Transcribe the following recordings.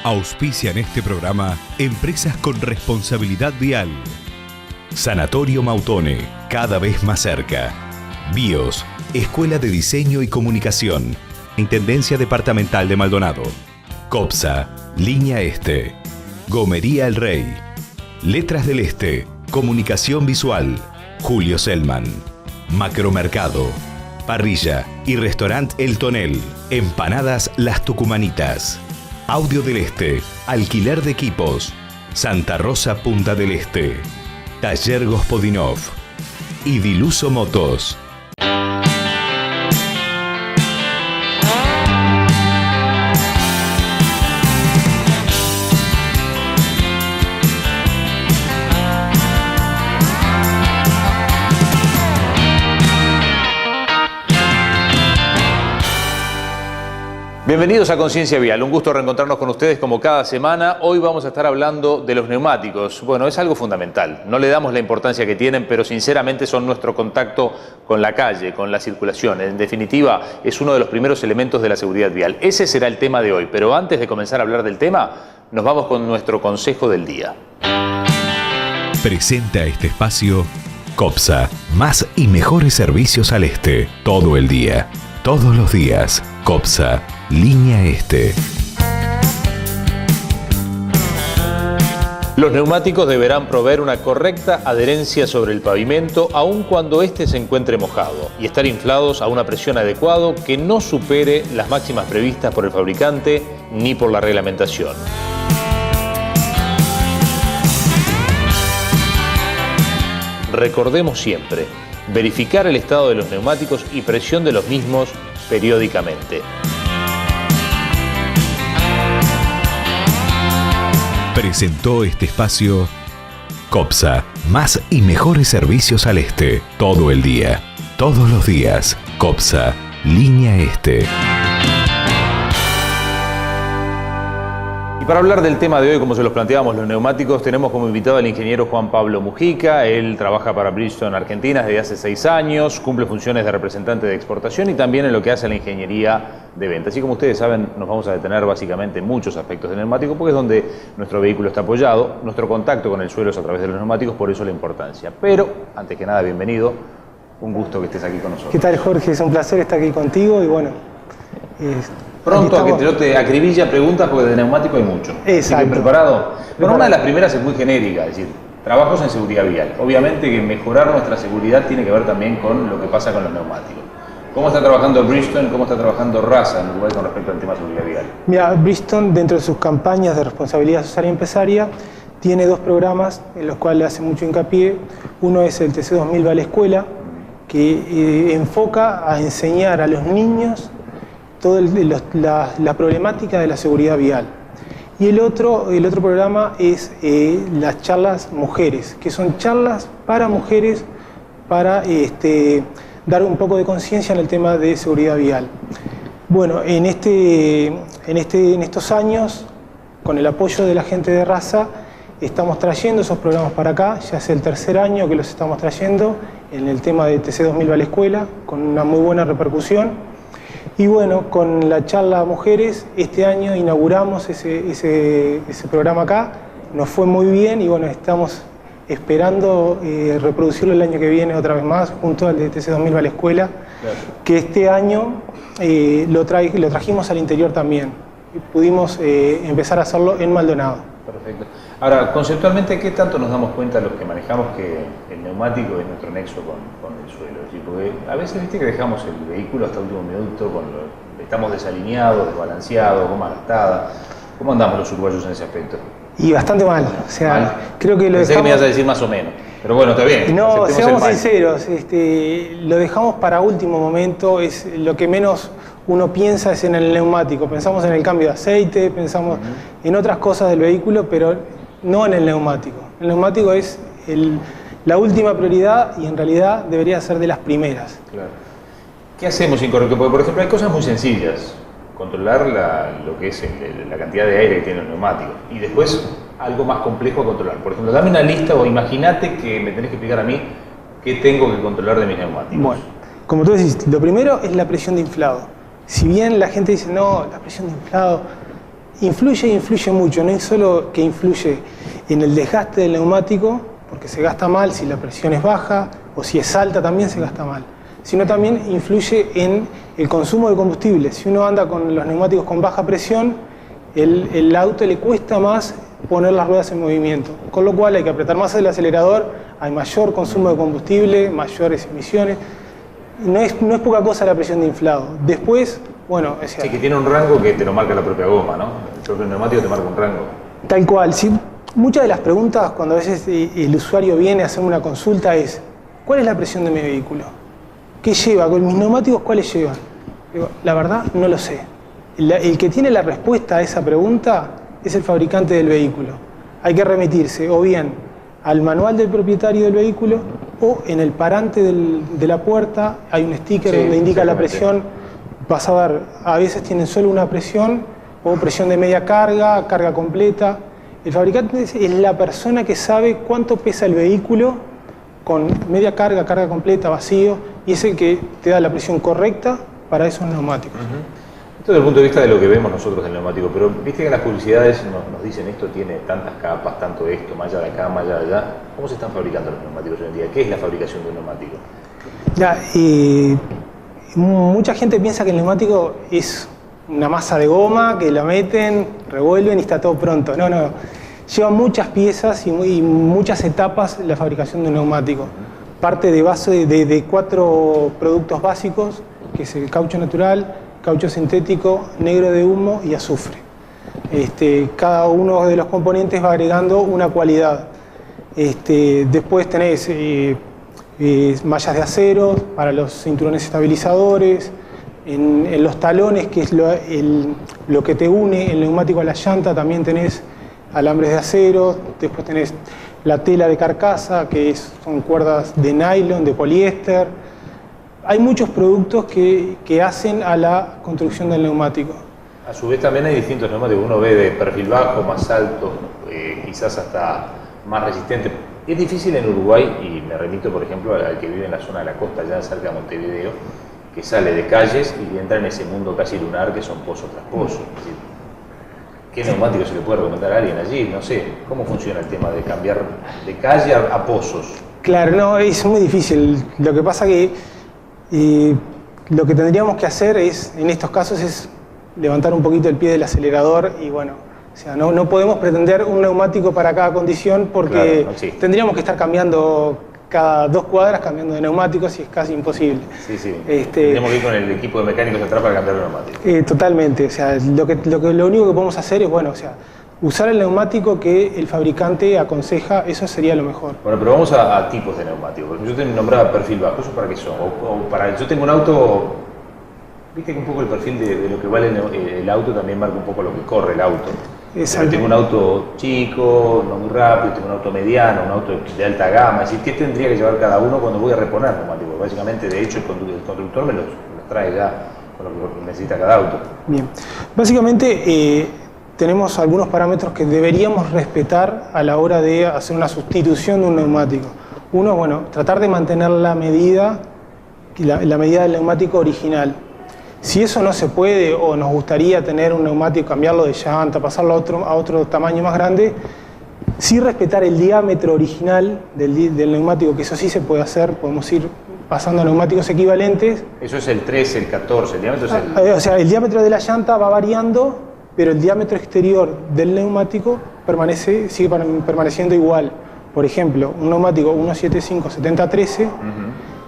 Auspician este programa empresas con responsabilidad vial. Sanatorio Mautone, cada vez más cerca. BIOS, Escuela de Diseño y Comunicación. Intendencia Departamental de Maldonado. COPSA, Línea Este. Gomería El Rey. Letras del Este, Comunicación Visual. Julio Selman. Macromercado. Parrilla y Restaurant El Tonel. Empanadas Las Tucumanitas. Audio del Este. Alquiler de equipos. Santa Rosa Punta del Este. Taller Gospodinov. Y Diluso Motos. Bienvenidos a Conciencia Vial, un gusto reencontrarnos con ustedes como cada semana. Hoy vamos a estar hablando de los neumáticos. Bueno, es algo fundamental, no le damos la importancia que tienen, pero sinceramente son nuestro contacto con la calle, con la circulación. En definitiva, es uno de los primeros elementos de la seguridad vial. Ese será el tema de hoy, pero antes de comenzar a hablar del tema, nos vamos con nuestro consejo del día. Presenta este espacio COPSA, más y mejores servicios al este, todo el día, todos los días. COPSA, Línea Este. Los neumáticos deberán proveer una correcta adherencia sobre el pavimento aun cuando éste se encuentre mojado y estar inflados a una presión adecuada que no supere las máximas previstas por el fabricante ni por la reglamentación. Recordemos siempre, verificar el estado de los neumáticos y presión de los mismos periódicamente. Presentó este espacio COPSA, más y mejores servicios al este, todo el día, todos los días. COPSA, Línea Este. Y para hablar del tema de hoy, como se los planteábamos, los neumáticos, tenemos como invitado al ingeniero Juan Pablo Mujica. Él trabaja para Bridgestone Argentina desde hace 6 años, cumple funciones de representante de exportación y también en lo que hace la ingeniería de venta. Así como ustedes saben, nos vamos a detener básicamente en muchos aspectos del neumático porque es donde nuestro vehículo está apoyado, nuestro contacto con el suelo es a través de los neumáticos, por eso la importancia. Pero, antes que nada, bienvenido, un gusto que estés aquí con nosotros. ¿Qué tal, Jorge? Es un placer estar aquí contigo y bueno... Pronto a que te te acribilla preguntas porque de neumático hay mucho. Exacto. ¿Preparado? Bueno, una de las primeras es muy genérica, es decir, trabajos en seguridad vial. Obviamente que mejorar nuestra seguridad tiene que ver también con lo que pasa con los neumáticos. ¿Cómo está trabajando Bridgestone, cómo está trabajando Rasa en Uruguay con respecto al tema de seguridad vial? Mira, Bridgestone, dentro de sus campañas de responsabilidad social y empresaria, tiene 2 programas en los cuales hace mucho hincapié. Uno es el TC2000 va a la escuela, que enfoca a enseñar a los niños toda la problemática de la seguridad vial. Y el otro programa es las charlas mujeres, que son charlas para mujeres para dar un poco de conciencia en el tema de seguridad vial. Bueno, en estos años, con el apoyo de la gente de Rasa, estamos trayendo esos programas para acá. Ya es el 3er año que los estamos trayendo en el tema de TC2000 va a la escuela, con una muy buena repercusión. Y bueno, con la charla Mujeres, este año inauguramos ese programa acá, nos fue muy bien y bueno, estamos esperando reproducirlo el año que viene otra vez más, junto al de TC2000 va a la escuela, claro. Que este año lo trajimos al interior también, y pudimos empezar a hacerlo en Maldonado. Perfecto. Ahora, conceptualmente, ¿qué tanto nos damos cuenta los que manejamos que el neumático es nuestro nexo con el suelo? ¿Sí? Porque a veces viste que dejamos el vehículo hasta el último minuto, estamos desalineados, desbalanceados, goma gastada. ¿Cómo andamos los uruguayos en ese aspecto? Y bastante mal. O sea, ¿mal? Creo que lo Pensé que me ibas a decir más o menos. Pero bueno, está bien. No, seamos sinceros, lo dejamos para último momento, es lo que menos uno piensa es en el neumático. Pensamos en el cambio de aceite, pensamos en otras cosas del vehículo, pero no en el neumático. El neumático es la última prioridad y en realidad debería ser de las primeras. Claro. ¿Qué hacemos incorrecto? Porque, por ejemplo, hay cosas muy sencillas. Controlar lo que es la cantidad de aire que tiene el neumático. Y después, algo más complejo a controlar. Por ejemplo, dame una lista o imagínate que me tenés que explicar a mí qué tengo que controlar de mis neumáticos. Bueno, como tú decís, lo primero es la presión de inflado. Si bien la gente dice, no, la presión de inflado, influye mucho, no es solo que influye en el desgaste del neumático, porque se gasta mal si la presión es baja, o si es alta también se gasta mal, sino también influye en el consumo de combustible. Si uno anda con los neumáticos con baja presión, el auto le cuesta más poner las ruedas en movimiento, con lo cual hay que apretar más el acelerador, hay mayor consumo de combustible, mayores emisiones. No es poca cosa la presión de inflado. Después, bueno... Sí, que tiene un rango que te lo marca la propia goma, ¿no? El propio neumático te marca un rango. Tal cual. Sí, muchas de las preguntas cuando a veces el usuario viene a hacer una consulta es ¿cuál es la presión de mi vehículo? ¿Qué lleva? ¿Con mis neumáticos cuáles llevan? Digo, la verdad, no lo sé. El que tiene la respuesta a esa pregunta es el fabricante del vehículo. Hay que remitirse o bien al manual del propietario del vehículo o en el parante de la puerta hay un sticker donde indica la presión. Vas a ver, a veces tienen solo una presión o presión de media carga, carga completa. El fabricante es la persona que sabe cuánto pesa el vehículo con media carga, carga completa, vacío, y es el que te da la presión correcta para esos neumáticos. Esto desde el punto de vista de lo que vemos nosotros del neumático, pero viste que en las publicidades nos dicen esto tiene tantas capas, tanto esto, más allá de acá, más allá de allá. ¿Cómo se están fabricando los neumáticos hoy en día? ¿Qué es la fabricación de un neumático? Mucha gente piensa que el neumático es una masa de goma que la meten, revuelven y está todo pronto. No. Lleva muchas piezas y muchas etapas la fabricación de un neumático. Parte de base de 4 productos básicos, que es el caucho natural, caucho sintético, negro de humo y azufre. Cada uno de los componentes va agregando una cualidad. Después tenés mallas de acero para los cinturones estabilizadores, en los talones, que es lo que te une el neumático a la llanta, también tenés alambres de acero. Después tenés la tela de carcasa, que son cuerdas de nylon, de poliéster. Hay muchos productos que hacen a la construcción del neumático. A su vez también hay distintos neumáticos. Uno ve de perfil bajo, más alto, quizás hasta más resistente. Es difícil en Uruguay, y me remito por ejemplo al que vive en la zona de la costa, ya cerca de Montevideo, que sale de calles y entra en ese mundo casi lunar que son pozo tras pozo. Es decir, ¿qué neumático se le puede recomendar a alguien allí? No sé, ¿cómo funciona el tema de cambiar de calle a pozos? Claro, no, es muy difícil. Lo que pasa que lo que tendríamos que hacer en estos casos es levantar un poquito el pie del acelerador y bueno, o sea, no podemos pretender un neumático para cada condición porque claro, tendríamos que estar cambiando cada 2 cuadras, cambiando de neumáticos y es casi imposible. Sí. Tendríamos que ir con el equipo de mecánicos atrás para cambiar de neumáticos. Totalmente, o sea, lo único que podemos hacer es, bueno, o sea, usar el neumático que el fabricante aconseja, eso sería lo mejor. Bueno, pero vamos a tipos de neumáticos. Porque yo te nombraba perfil bajo, ¿eso para qué son? Yo tengo un auto, viste que un poco el perfil de lo que vale el auto también marca un poco lo que corre el auto. Exacto. Tengo un auto chico, no muy rápido, tengo un auto mediano, un auto de alta gama. Es decir, ¿qué tendría que llevar cada uno cuando voy a reponer neumáticos? Básicamente, de hecho, el constructor me los trae ya con lo que necesita cada auto. Bien. Básicamente, tenemos algunos parámetros que deberíamos respetar a la hora de hacer una sustitución de un neumático. Uno, bueno, tratar de mantener la medida del neumático original. Si eso no se puede o nos gustaría tener un neumático, cambiarlo de llanta, pasarlo a otro tamaño más grande, sí respetar el diámetro original del neumático, que eso sí se puede hacer, podemos ir pasando a neumáticos equivalentes. Eso es el 13, el 14, el diámetro es O sea, el diámetro de la llanta va variando, pero el diámetro exterior del neumático sigue permaneciendo igual. Por ejemplo, un neumático 175-70-13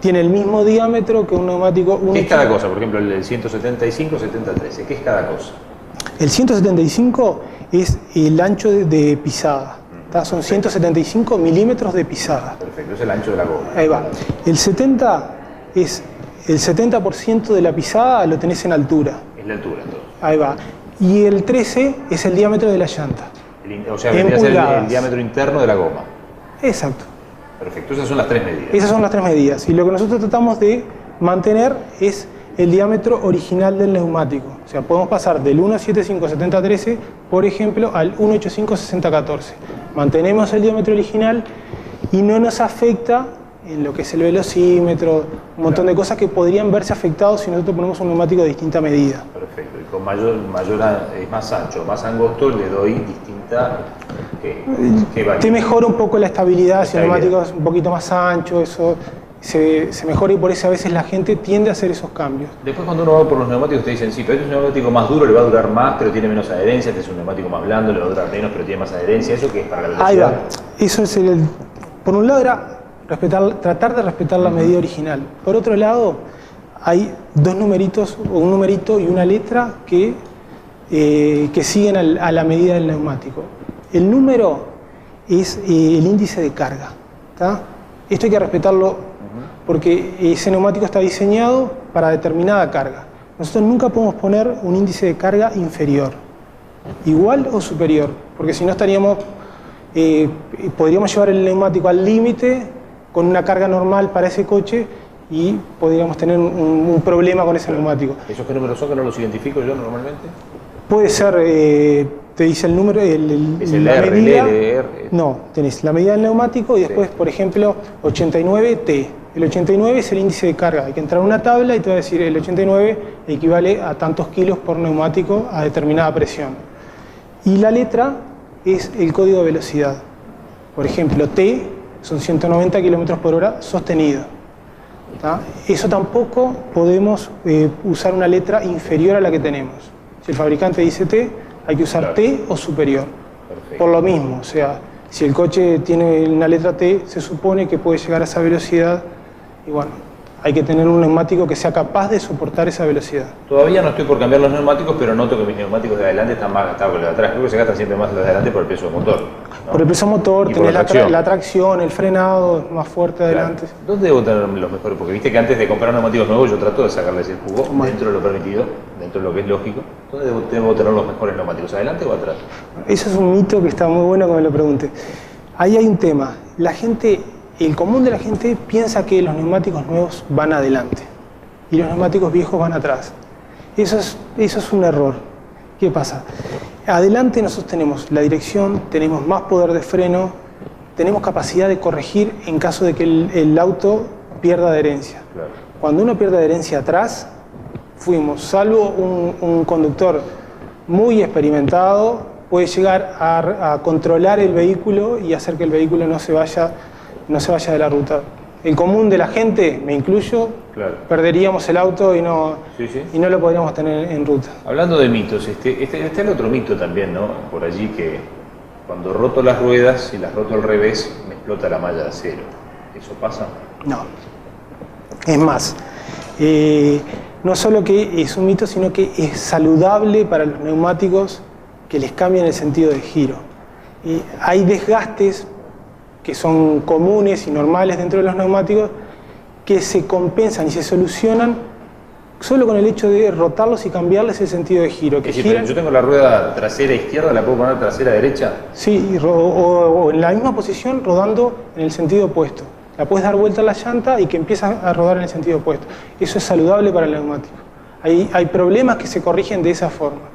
tiene el mismo diámetro que un neumático... ¿Qué es cada cosa? Por ejemplo, el 175-70-13, ¿qué es cada cosa? El 175 es el ancho de pisada. Son 175 milímetros de pisada. Perfecto, es el ancho de la goma. Ahí va. El 70 es el 70% de la pisada, lo tenés en altura. Es la altura, entonces. Ahí va. Y el 13 es el diámetro de la llanta. O sea, vendría a ser el diámetro interno de la goma. Exacto. Perfecto, esas son las 3 medidas. Esas son las 3 medidas. Y lo que nosotros tratamos de mantener es el diámetro original del neumático. O sea, podemos pasar del 175-70-13, por ejemplo, al 185-60-14. Mantenemos el diámetro original y no nos afecta en lo que es el velocímetro, un montón de cosas que podrían verse afectados si nosotros ponemos un neumático de distinta medida. Perfecto. Y con es más ancho, más angosto, le doy distinta... Te mejora un poco la estabilidad, si el neumático es un poquito más ancho, eso se mejora, y por eso a veces la gente tiende a hacer esos cambios. Después cuando uno va por los neumáticos te dicen, sí, pero este es un neumático más duro, le va a durar más, pero tiene menos adherencia, este es un neumático más blando, le va a durar menos, pero tiene más adherencia. ¿Eso qué es para la velocidad? Ahí va. Eso es por un lado era tratar de respetar la medida original. Por otro lado, hay dos numeritos, o un numerito y una letra que siguen a la medida del neumático. El número es el índice de carga, ¿tá? Esto hay que respetarlo porque ese neumático está diseñado para determinada carga. Nosotros nunca podemos poner un índice de carga inferior, igual o superior, porque si no podríamos llevar el neumático al límite con una carga normal para ese coche y podríamos tener un problema con ese neumático. ¿Esos qué números son que no los identifico yo normalmente? Puede ser, te dice el número, ¿Es el la R, medida. el L, R? No, tenés la medida del neumático y después, por ejemplo, 89T. El 89 es el índice de carga. Hay que entrar a una tabla y te va a decir el 89 equivale a tantos kilos por neumático a determinada presión. Y la letra es el código de velocidad. Por ejemplo, T son 190 km por hora sostenido. ¿Tá? Eso tampoco podemos usar una letra inferior a la que tenemos. Si el fabricante dice T, hay que usar T o superior. Perfecto. Por lo mismo, o sea, si el coche tiene una letra T, se supone que puede llegar a esa velocidad y bueno, hay que tener un neumático que sea capaz de soportar esa velocidad. Todavía no estoy por cambiar los neumáticos, pero noto que mis neumáticos de adelante están más gastados que los de atrás. Creo que se gastan siempre más los de adelante por el peso del motor, ¿no? Por el peso motor, tenés la tracción, el frenado más fuerte adelante. Claro. ¿Dónde debo tener los mejores? Porque viste que antes de comprar neumáticos nuevos yo trato de sacarles el jugo dentro de lo permitido, dentro de lo que es lógico. ¿Dónde debo tener los mejores neumáticos? ¿Adelante o atrás? Eso es un mito que está muy bueno que me lo pregunte. Ahí hay un tema. El común de la gente piensa que los neumáticos nuevos van adelante y los neumáticos viejos van atrás. Eso es un error. ¿Qué pasa? Adelante nosotros tenemos la dirección, tenemos más poder de freno, tenemos capacidad de corregir en caso de que el auto pierda adherencia. Claro. Cuando uno pierde adherencia atrás, salvo un conductor muy experimentado, puede llegar a controlar el vehículo y hacer que el vehículo no se vaya de la ruta. El común de la gente, me incluyo, claro, perderíamos el auto y no lo podríamos tener en ruta. Hablando de mitos, está el otro mito también, ¿no? Por allí, que cuando roto las ruedas y las roto al revés, me explota la malla de acero. ¿Eso pasa? No. Es más, no solo que es un mito, sino que es saludable para los neumáticos que les cambien el sentido de giro. Hay desgastes que son comunes y normales dentro de los neumáticos, que se compensan y se solucionan solo con el hecho de rotarlos y cambiarles el sentido de giro. Es decir, yo tengo la rueda trasera izquierda, ¿la puedo poner trasera derecha? Sí, o en la misma posición rodando en el sentido opuesto. La puedes dar vuelta a la llanta y que empieza a rodar en el sentido opuesto. Eso es saludable para el neumático. Hay problemas que se corrigen de esa forma.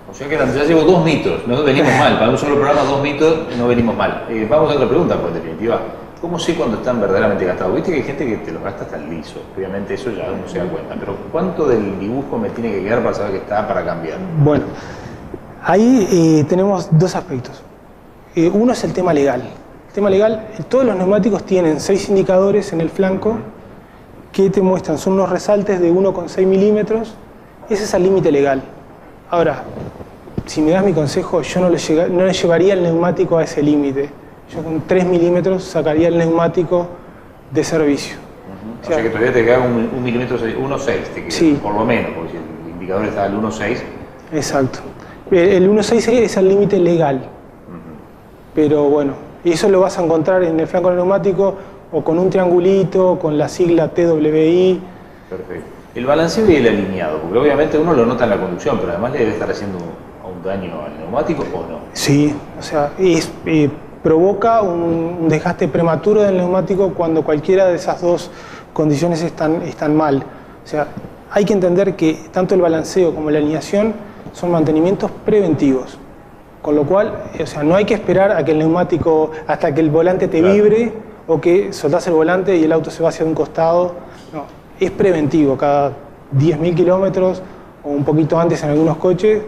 O sea que ya llevo 2 mitos, no venimos mal, para un solo programa 2 mitos no venimos mal. Vamos a otra pregunta, pues en definitiva, ¿cómo sé cuando están verdaderamente gastados? Viste que hay gente que te los gasta hasta el liso, obviamente eso ya uno se da cuenta, pero ¿cuánto del dibujo me tiene que quedar para saber que está para cambiar? Bueno, ahí tenemos dos aspectos. Uno es el tema legal. El tema legal, todos los neumáticos tienen 6 indicadores en el flanco que te muestran, son unos resaltes de 1,6 milímetros, ese es el límite legal. Ahora, si me das mi consejo, yo no le llevaría el neumático a ese límite. Yo con 3 milímetros sacaría el neumático de servicio. O sea que todavía te queda un milímetro, 1,6 te queda, sí, por lo menos, porque si el indicador está al 1,6. Exacto. El 1,6 es el límite legal. Pero bueno, eso lo vas a encontrar en el flanco del neumático o con un triangulito, con la sigla TWI. Perfecto. El balanceo y el alineado, porque obviamente uno lo nota en la conducción, pero además le debe estar haciendo un daño al neumático, ¿o no? Sí, o sea, provoca un desgaste prematuro del neumático cuando cualquiera de esas dos condiciones están mal. O sea, hay que entender que tanto el balanceo como la alineación son mantenimientos preventivos. Con lo cual, o sea, no hay que esperar a que el neumático, hasta que el volante te vibre o que soltás el volante y el auto se va hacia un costado. No, es preventivo, cada 10.000 kilómetros o un poquito antes en algunos coches,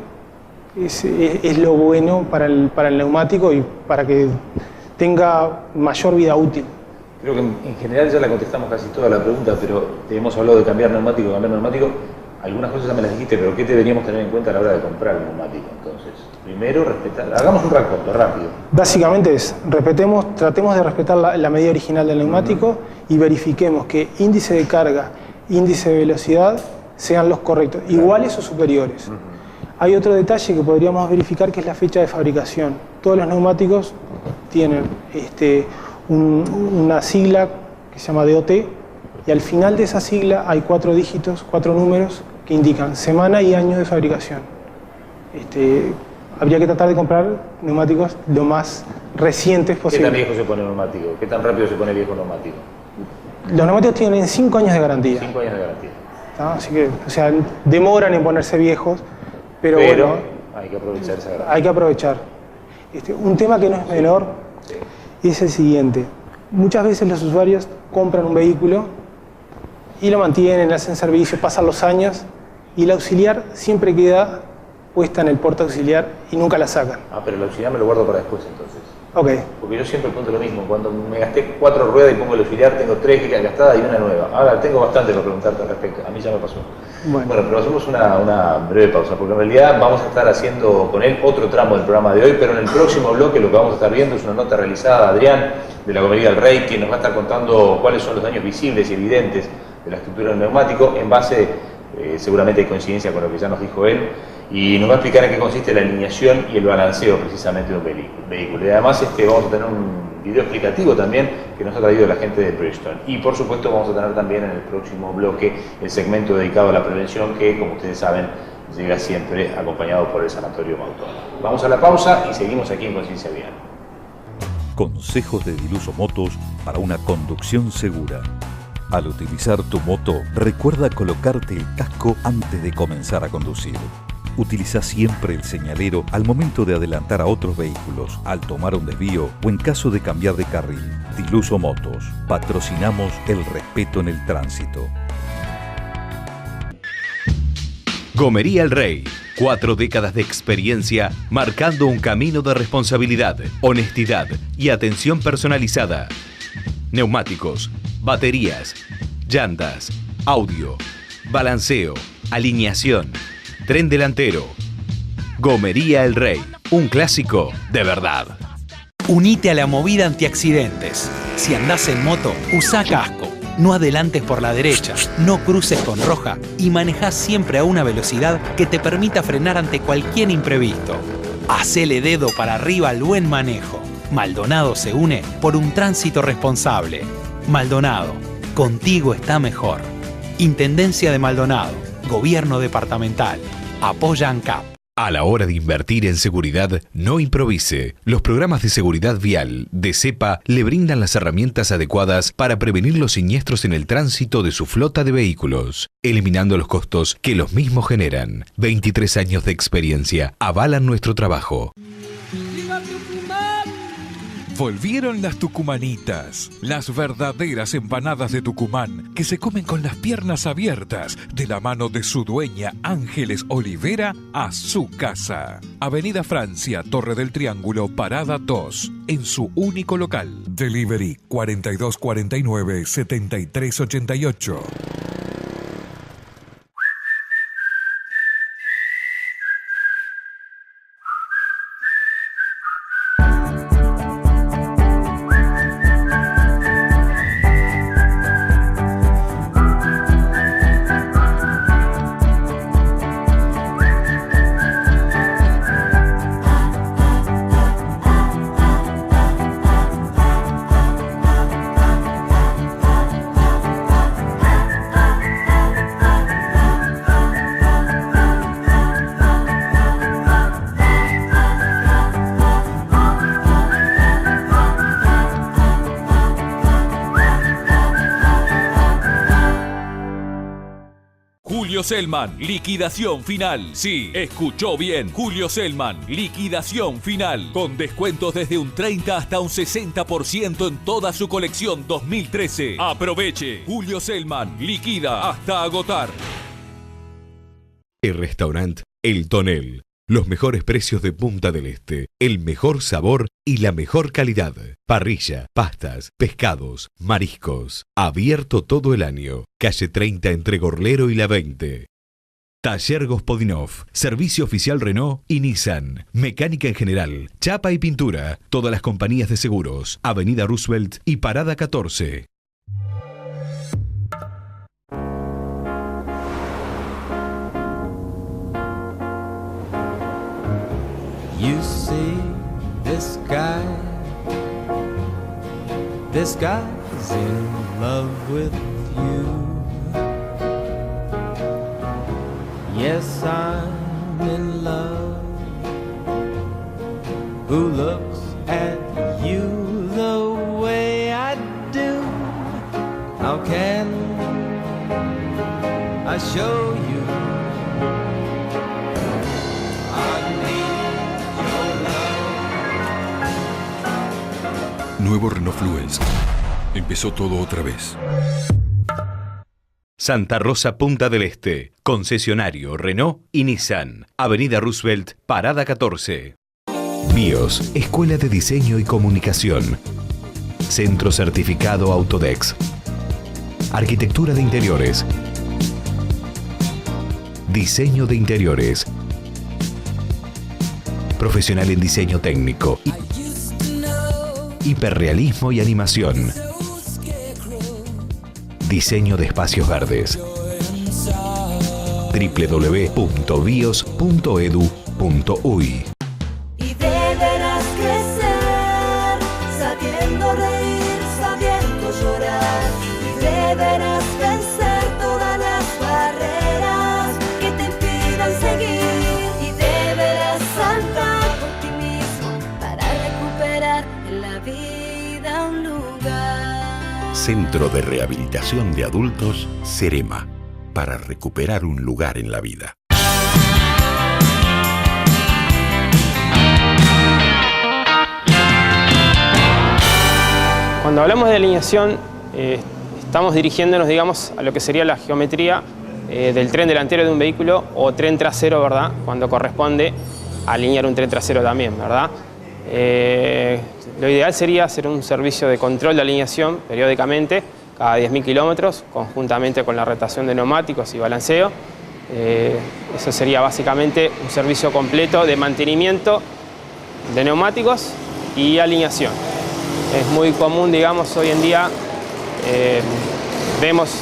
es lo bueno para el neumático y para que tenga mayor vida útil. Creo que en general ya la contestamos casi toda la pregunta, pero hemos hablado de cambiar neumático. Algunas cosas ya me las dijiste, pero ¿qué deberíamos tener en cuenta a la hora de comprar el neumático? Entonces, primero, hagamos un raconto rápido. Básicamente tratemos de respetar la medida original del neumático y verifiquemos que índice de carga, índice de velocidad sean los correctos, iguales o superiores. Hay otro detalle que podríamos verificar, que es la fecha de fabricación. Todos los neumáticos tienen una sigla que se llama DOT, y al final de esa sigla hay 4 dígitos, 4 números que indican semana y año de fabricación. Habría que tratar de comprar neumáticos lo más recientes posible. ¿Qué tan viejo se pone el neumático? ¿Qué tan rápido se pone el viejo neumático? Los neumáticos tienen 5 años de garantía. 5 años de garantía. ¿No? Así que, demoran en ponerse viejos, pero bueno, hay que aprovechar esa garantía. Hay que aprovechar. Un tema que no es menor es el siguiente. Muchas veces los usuarios compran un vehículo y lo mantienen, le hacen servicio, pasan los años y la auxiliar siempre queda puesta en el porta auxiliar y nunca la sacan. Pero la auxiliar me lo guardo para después entonces. Ok. Porque yo siempre cuento lo mismo. Cuando me gasté 4 ruedas y pongo el auxiliar, tengo 3 gastadas y una nueva. Ahora tengo bastante para preguntarte al respecto. A mí ya me pasó. Bueno, pero hacemos una breve pausa, porque en realidad vamos a estar haciendo con él otro tramo del programa de hoy, pero en el próximo bloque lo que vamos a estar viendo es una nota realizada, Adrián, de la Gomería del Rey, quien nos va a estar contando cuáles son los daños visibles y evidentes de la estructura del neumático, en base, seguramente hay coincidencia con lo que ya nos dijo él, y nos va a explicar en qué consiste la alineación y el balanceo precisamente de un vehículo. Y además vamos a tener un video explicativo también que nos ha traído la gente de Bridgestone. Y por supuesto vamos a tener también en el próximo bloque el segmento dedicado a la prevención que, como ustedes saben, llega siempre acompañado por el Sanatorio Mautone. Vamos a la pausa y seguimos aquí en Conciencia Vial. Consejos de Diluso Motos para una conducción segura. Al utilizar tu moto, recuerda colocarte el casco antes de comenzar a conducir. Utiliza siempre el señalero al momento de adelantar a otros vehículos, al tomar un desvío o en caso de cambiar de carril. Diluso Motos. Patrocinamos el respeto en el tránsito. Gomería El Rey. 4 décadas de experiencia marcando un camino de responsabilidad, honestidad y atención personalizada. Neumáticos, baterías, llantas, audio, balanceo, alineación, tren delantero. Gomería El Rey, un clásico de verdad. Unite a la movida antiaccidentes. Si andás en moto, usa casco. No adelantes por la derecha, no cruces con roja y manejá siempre a una velocidad que te permita frenar ante cualquier imprevisto. Hacele dedo para arriba al buen manejo. Maldonado se une por un tránsito responsable. Maldonado, contigo está mejor. Intendencia de Maldonado, Gobierno Departamental. Apoya ANCAP. A la hora de invertir en seguridad, no improvise. Los programas de seguridad vial de CEPA le brindan las herramientas adecuadas para prevenir los siniestros en el tránsito de su flota de vehículos, eliminando los costos que los mismos generan. 23 años de experiencia avalan nuestro trabajo. Volvieron las tucumanitas, las verdaderas empanadas de Tucumán que se comen con las piernas abiertas de la mano de su dueña Ángeles Olivera a su casa. Avenida Francia, Torre del Triángulo, Parada 2, en su único local. Delivery 4249-7388. Julio Selman, liquidación final. Sí, escuchó bien. Julio Selman, liquidación final. Con descuentos desde un 30 hasta un 60% en toda su colección 2013. Aproveche. Julio Selman, liquida hasta agotar. El restaurante El Tonel. Los mejores precios de Punta del Este, el mejor sabor y la mejor calidad. Parrilla, pastas, pescados, mariscos. Abierto todo el año. Calle 30 entre Gorlero y La 20. Taller Gospodinov, servicio oficial Renault y Nissan. Mecánica en general, chapa y pintura. Todas las compañías de seguros. Avenida Roosevelt y Parada 14. You see this guy's in love with you. Yes, I'm in love. Who looks at you the way I do? How can I show you? Nuevo Renault Fluence. Empezó todo otra vez. Santa Rosa, Punta del Este. Concesionario Renault y Nissan. Avenida Roosevelt, Parada 14. BIOS, Escuela de Diseño y Comunicación. Centro Certificado Autodex. Arquitectura de Interiores. Diseño de Interiores. Profesional en diseño técnico. Hiperrealismo y animación. Diseño de espacios verdes. www.bios.edu.uy. Y deberás crecer, sabiendo reír, sabiendo llorar. Y deberás vencer todas las barreras que te impidan seguir. Y deberás saltar por ti mismo para recuperar en la vida un lugar. Centro de Rehabilitación de Adultos, Cerema, para recuperar un lugar en la vida. Cuando hablamos de alineación, estamos dirigiéndonos, digamos, a lo que sería la geometría del tren delantero de un vehículo o tren trasero, ¿verdad? Cuando corresponde alinear un tren trasero también, ¿verdad? Lo ideal sería hacer un servicio de control de alineación periódicamente, cada 10.000 kilómetros, conjuntamente con la rotación de neumáticos y balanceo. Eso sería básicamente un servicio completo de mantenimiento de neumáticos y alineación. Es muy común, digamos, hoy en día, vemos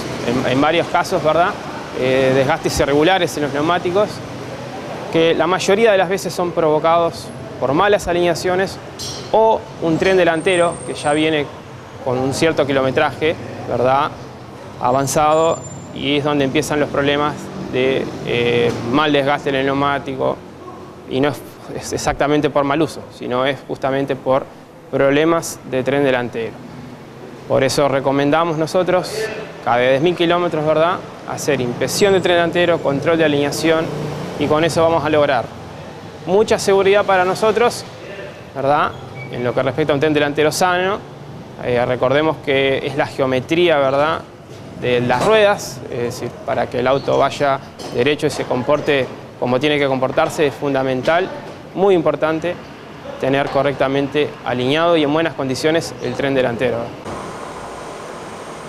en varios casos, ¿verdad?, desgastes irregulares en los neumáticos, que la mayoría de las veces son provocados por malas alineaciones o un tren delantero que ya viene con un cierto kilometraje, ¿verdad?, avanzado, y es donde empiezan los problemas de mal desgaste en el neumático, y no es exactamente por mal uso, sino es justamente por problemas de tren delantero. Por eso recomendamos nosotros, cada 10.000 kilómetros, ¿verdad?, hacer inspección de tren delantero, control de alineación, y con eso vamos a lograr mucha seguridad para nosotros, ¿verdad?, en lo que respecta a un tren delantero sano. Recordemos que es la geometría, ¿verdad?, de las ruedas, es decir, para que el auto vaya derecho y se comporte como tiene que comportarse, es fundamental, muy importante, tener correctamente alineado y en buenas condiciones el tren delantero.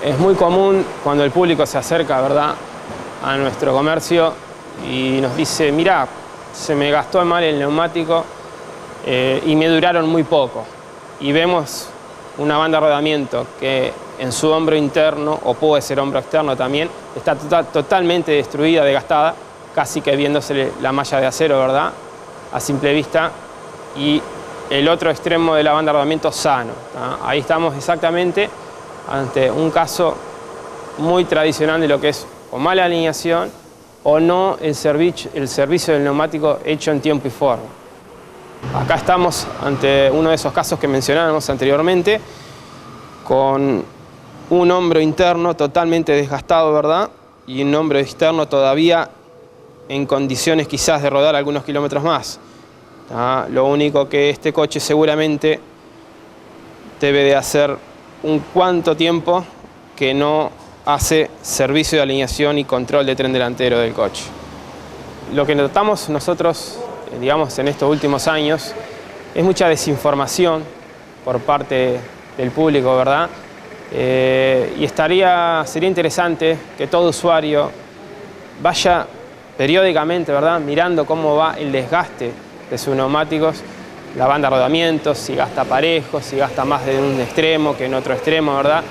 Es muy común cuando el público se acerca, ¿verdad?, a nuestro comercio y nos dice: mirá, se me gastó mal el neumático y me duraron muy poco. Y vemos una banda de rodamiento que en su hombro interno, o puede ser hombro externo también, está totalmente destruida, desgastada, casi que viéndose la malla de acero, ¿verdad?, a simple vista, y el otro extremo de la banda de rodamiento sano, ¿tá? Ahí estamos exactamente ante un caso muy tradicional de lo que es o mala alineación o no el servicio del neumático hecho en tiempo y forma. Acá estamos ante uno de esos casos que mencionábamos anteriormente, con un hombro interno totalmente desgastado, ¿verdad?, y un hombro externo todavía en condiciones quizás de rodar algunos kilómetros más. Lo único que este coche seguramente debe de hacer un cuánto tiempo que no hace servicio de alineación y control de tren delantero del coche. Lo que notamos nosotros, digamos, en estos últimos años es mucha desinformación por parte del público, ¿verdad? Y sería interesante que todo usuario vaya periódicamente, ¿verdad?, mirando cómo va el desgaste de sus neumáticos, la banda de rodamientos, si gasta parejo, si gasta más de un extremo que en otro extremo, ¿verdad?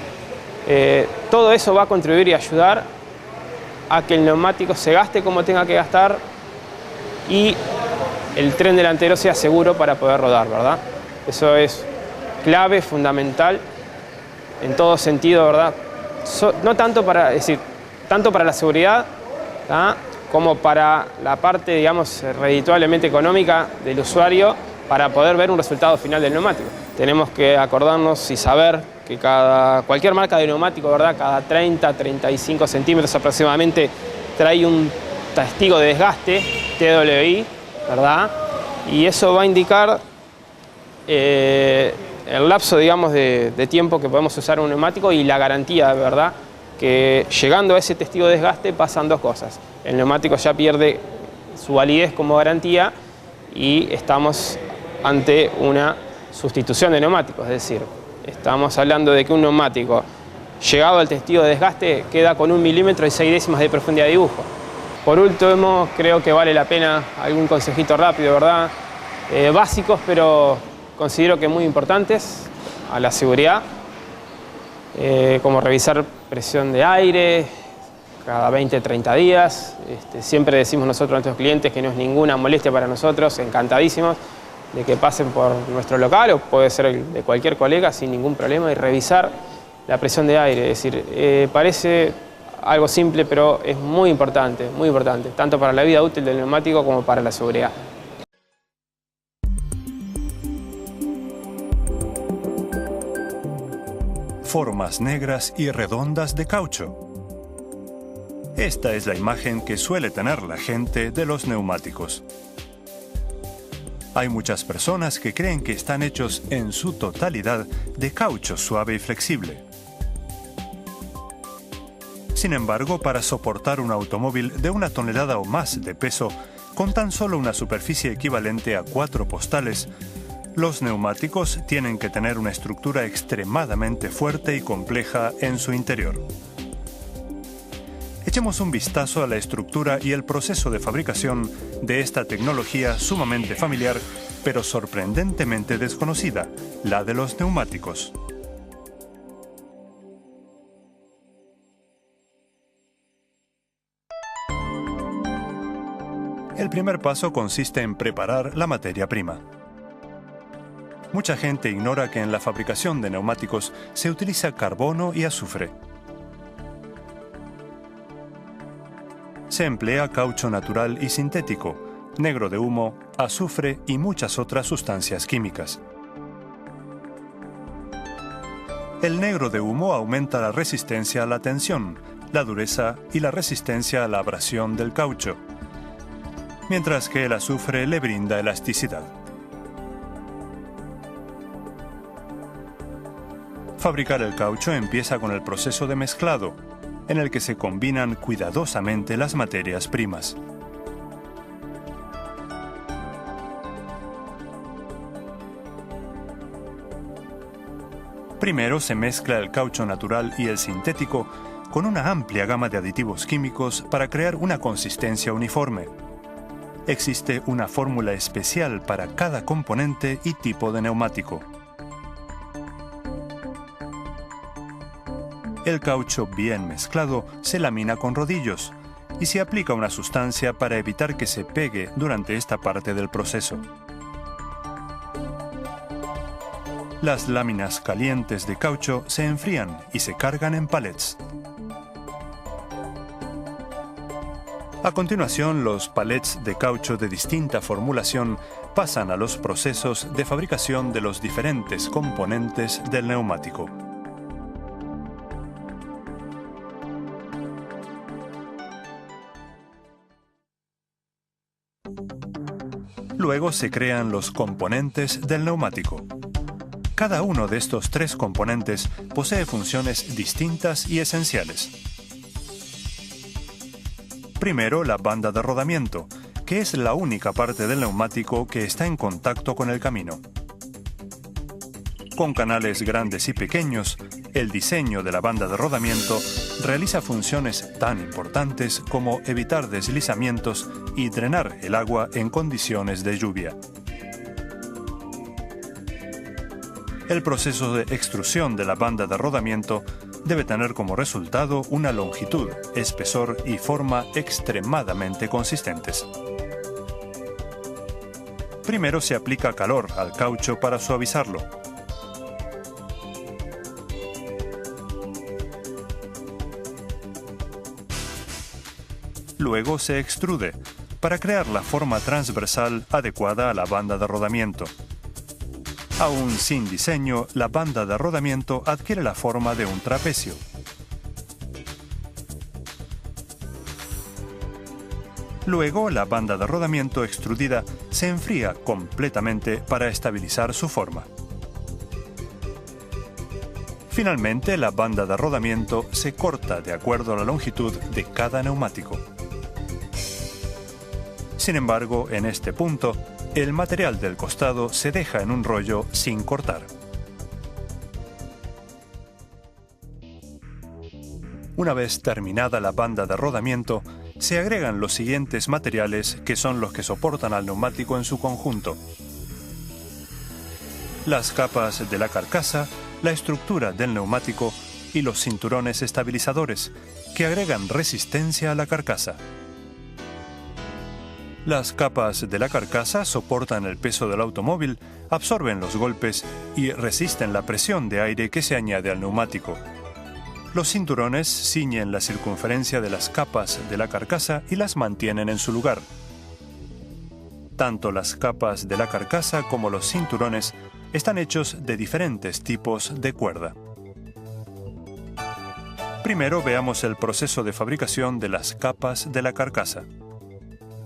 Todo eso va a contribuir y ayudar a que el neumático se gaste como tenga que gastar y el tren delantero sea seguro para poder rodar, ¿verdad? Eso es clave, fundamental, en todo sentido, ¿verdad? No tanto para, es decir, tanto para la seguridad, ¿tá?, como para la parte, digamos, redituablemente económica del usuario para poder ver un resultado final del neumático. Tenemos que acordarnos y saber que cualquier marca de neumático, ¿verdad?, cada 30-35 centímetros aproximadamente trae un testigo de desgaste, TWI, ¿verdad? Y eso va a indicar el lapso, digamos, de tiempo que podemos usar un neumático y la garantía, ¿verdad?, que llegando a ese testigo de desgaste pasan dos cosas. El neumático ya pierde su validez como garantía y estamos ante una sustitución de neumáticos, es decir, estamos hablando de que un neumático llegado al testigo de desgaste queda con 1 milímetro y 6 décimas de profundidad de dibujo. Por último, creo que vale la pena algún consejito rápido, ¿verdad? Básicos, pero considero que muy importantes a la seguridad, como revisar presión de aire cada 20-30 días. Siempre decimos nosotros a nuestros clientes que no es ninguna molestia para nosotros, encantadísimos de que pasen por nuestro local o puede ser de cualquier colega sin ningún problema y revisar la presión de aire. Es decir, parece algo simple, pero es muy importante, tanto para la vida útil del neumático como para la seguridad. Formas negras y redondas de caucho. Esta es la imagen que suele tener la gente de los neumáticos. Hay muchas personas que creen que están hechos en su totalidad de caucho suave y flexible. Sin embargo, para soportar un automóvil de 1 tonelada o más de peso, con tan solo una superficie equivalente a 4 postales, los neumáticos tienen que tener una estructura extremadamente fuerte y compleja en su interior. Echemos un vistazo a la estructura y el proceso de fabricación de esta tecnología sumamente familiar, pero sorprendentemente desconocida, la de los neumáticos. El primer paso consiste en preparar la materia prima. Mucha gente ignora que en la fabricación de neumáticos se utiliza carbono y azufre. Se emplea caucho natural y sintético, negro de humo, azufre y muchas otras sustancias químicas. El negro de humo aumenta la resistencia a la tensión, la dureza y la resistencia a la abrasión del caucho, mientras que el azufre le brinda elasticidad. Fabricar el caucho empieza con el proceso de mezclado, en el que se combinan cuidadosamente las materias primas. Primero se mezcla el caucho natural y el sintético con una amplia gama de aditivos químicos para crear una consistencia uniforme. Existe una fórmula especial para cada componente y tipo de neumático. El caucho bien mezclado se lamina con rodillos y se aplica una sustancia para evitar que se pegue durante esta parte del proceso. Las láminas calientes de caucho se enfrían y se cargan en palets. A continuación, los palets de caucho de distinta formulación pasan a los procesos de fabricación de los diferentes componentes del neumático. Luego se crean los componentes del neumático. Cada uno de estos 3 componentes posee funciones distintas y esenciales. Primero, la banda de rodamiento, que es la única parte del neumático que está en contacto con el camino. Con canales grandes y pequeños, el diseño de la banda de rodamiento realiza funciones tan importantes como evitar deslizamientos y drenar el agua en condiciones de lluvia. El proceso de extrusión de la banda de rodamiento debe tener como resultado una longitud, espesor y forma extremadamente consistentes. Primero se aplica calor al caucho para suavizarlo. Luego se extrude para crear la forma transversal adecuada a la banda de rodamiento. Aún sin diseño, la banda de rodamiento adquiere la forma de un trapecio. Luego, la banda de rodamiento extrudida se enfría completamente para estabilizar su forma. Finalmente, la banda de rodamiento se corta de acuerdo a la longitud de cada neumático. Sin embargo, en este punto, el material del costado se deja en un rollo sin cortar. Una vez terminada la banda de rodamiento, se agregan los siguientes materiales que son los que soportan al neumático en su conjunto: las capas de la carcasa, la estructura del neumático y los cinturones estabilizadores, que agregan resistencia a la carcasa. Las capas de la carcasa soportan el peso del automóvil, absorben los golpes y resisten la presión de aire que se añade al neumático. Los cinturones ciñen la circunferencia de las capas de la carcasa y las mantienen en su lugar. Tanto las capas de la carcasa como los cinturones están hechos de diferentes tipos de cuerda. Primero veamos el proceso de fabricación de las capas de la carcasa.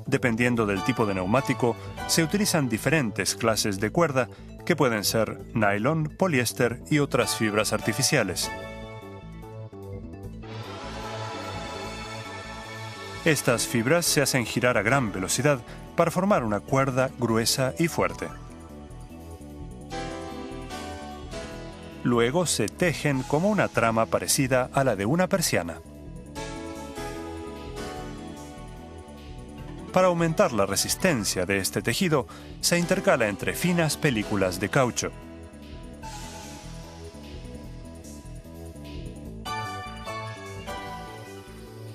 Dependiendo del tipo de neumático, se utilizan diferentes clases de cuerda que pueden ser nylon, poliéster y otras fibras artificiales. Estas fibras se hacen girar a gran velocidad para formar una cuerda gruesa y fuerte. Luego se tejen como una trama parecida a la de una persiana. Para aumentar la resistencia de este tejido, se intercala entre finas películas de caucho.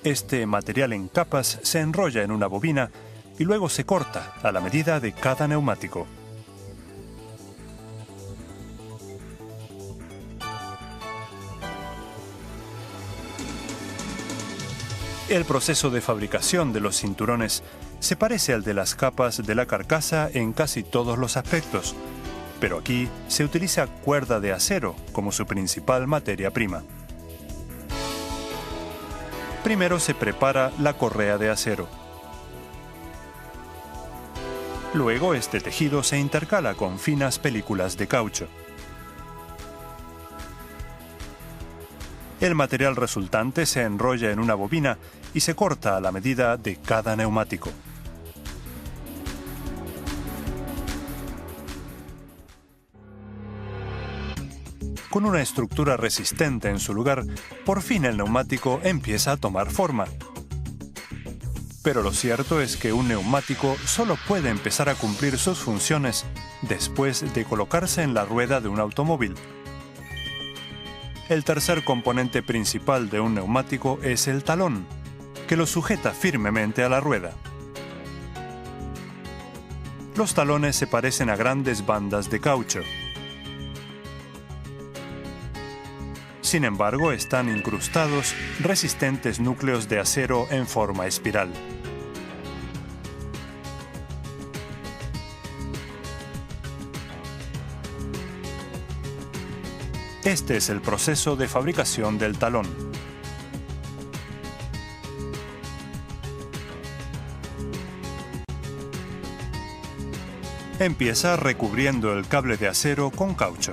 Este material en capas se enrolla en una bobina y luego se corta a la medida de cada neumático. El proceso de fabricación de los cinturones se parece al de las capas de la carcasa en casi todos los aspectos, pero aquí se utiliza cuerda de acero como su principal materia prima. Primero se prepara la correa de acero. Luego este tejido se intercala con finas películas de caucho. El material resultante se enrolla en una bobina y se corta a la medida de cada neumático. Con una estructura resistente en su lugar, por fin el neumático empieza a tomar forma. Pero lo cierto es que un neumático solo puede empezar a cumplir sus funciones después de colocarse en la rueda de un automóvil. El tercer componente principal de un neumático es el talón, que lo sujeta firmemente a la rueda. Los talones se parecen a grandes bandas de caucho. Sin embargo, están incrustados resistentes núcleos de acero en forma espiral. Este es el proceso de fabricación del talón. Empieza recubriendo el cable de acero con caucho.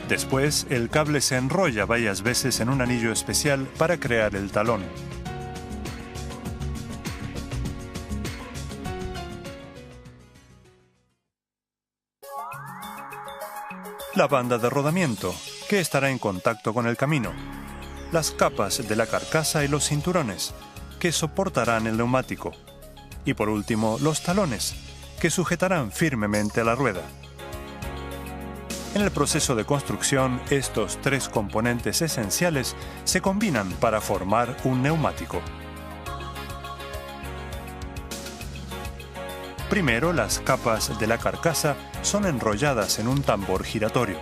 Después, el cable se enrolla varias veces en un anillo especial para crear el talón. La banda de rodamiento, que estará en contacto con el camino. Las capas de la carcasa y los cinturones, que soportarán el neumático. Y por último, los talones, que sujetarán firmemente a la rueda. En el proceso de construcción, estos tres componentes esenciales se combinan para formar un neumático. Primero, las capas de la carcasa son enrolladas en un tambor giratorio.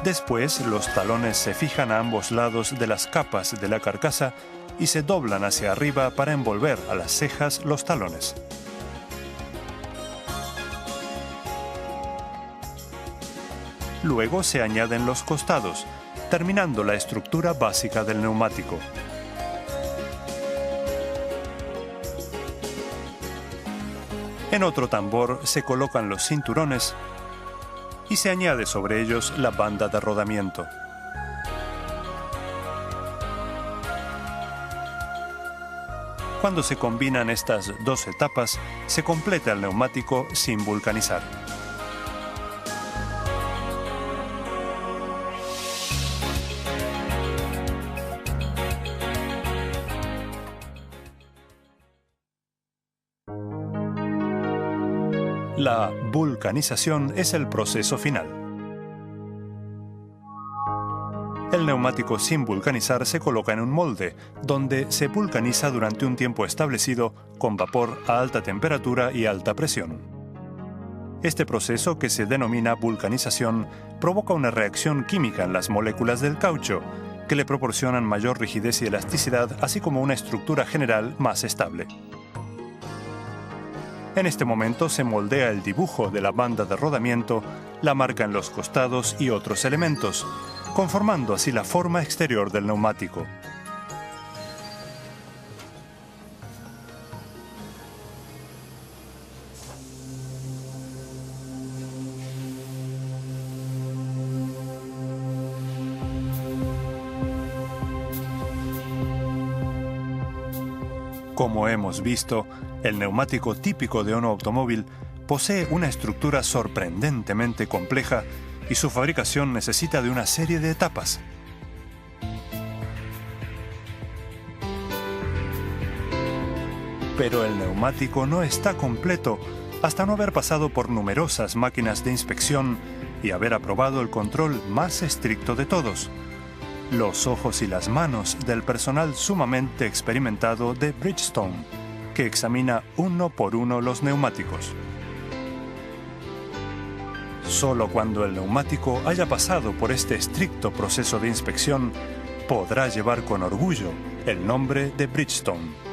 Después, los talones se fijan a ambos lados de las capas de la carcasa y se doblan hacia arriba para envolver a las cejas los talones. Luego se añaden los costados, terminando la estructura básica del neumático. En otro tambor se colocan los cinturones y se añade sobre ellos la banda de rodamiento. Cuando se combinan estas dos etapas, se completa el neumático sin vulcanizar. La vulcanización es el proceso final. El neumático sin vulcanizar se coloca en un molde, donde se vulcaniza durante un tiempo establecido con vapor a alta temperatura y alta presión. Este proceso, que se denomina vulcanización, provoca una reacción química en las moléculas del caucho, que le proporcionan mayor rigidez y elasticidad, así como una estructura general más estable. En este momento se moldea el dibujo de la banda de rodamiento, la marca en los costados y otros elementos, conformando así la forma exterior del neumático. Como hemos visto, el neumático típico de un automóvil posee una estructura sorprendentemente compleja y su fabricación necesita de una serie de etapas. Pero el neumático no está completo hasta no haber pasado por numerosas máquinas de inspección y haber aprobado el control más estricto de todos: los ojos y las manos del personal sumamente experimentado de Bridgestone, que examina uno por uno los neumáticos. Solo cuando el neumático haya pasado por este estricto proceso de inspección, podrá llevar con orgullo el nombre de Bridgestone.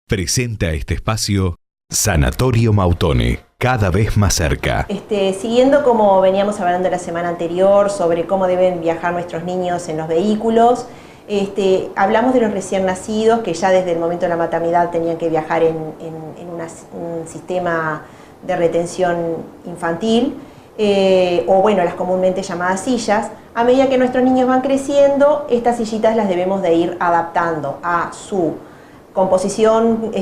Presenta este espacio Sanatorio Mautone, cada vez más cerca. Siguiendo como veníamos hablando la semana anterior sobre cómo deben viajar nuestros niños en los vehículos, hablamos de los recién nacidos que ya desde el momento de la maternidad tenían que viajar en un sistema de retención infantil, o bueno, las comúnmente llamadas sillas. A medida que nuestros niños van creciendo, estas sillitas las debemos de ir adaptando a su composición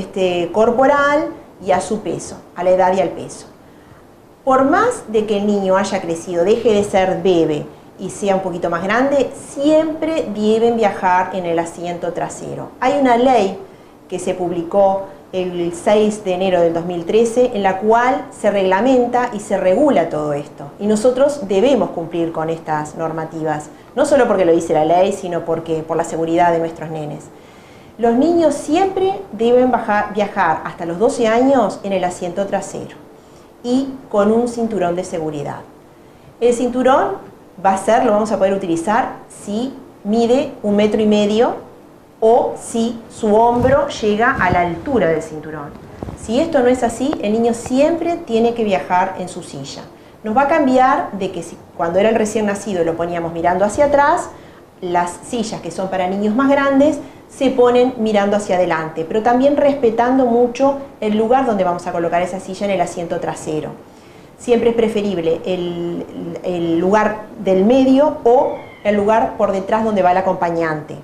corporal y a su peso, a la edad y al peso. Por más de que el niño haya crecido, deje de ser bebé y sea un poquito más grande, siempre deben viajar en el asiento trasero. Hay una ley que se publicó el 6 de enero del 2013 en la cual se reglamenta y se regula todo esto. Y nosotros debemos cumplir con estas normativas, no solo porque lo dice la ley, sino porque por la seguridad de nuestros nenes. Los niños siempre deben viajar hasta los 12 años en el asiento trasero y con un cinturón de seguridad. El cinturón lo vamos a poder utilizar si mide 1,5 metros o si su hombro llega a la altura del cinturón. Si esto no es así, el niño siempre tiene que viajar en su silla. Nos va a cambiar de que si cuando era el recién nacido lo poníamos mirando hacia atrás, las sillas que son para niños más grandes se ponen mirando hacia adelante, pero también respetando mucho el lugar donde vamos a colocar esa silla en el asiento trasero. Siempre es preferible el lugar del medio o el lugar por detrás donde va el acompañante,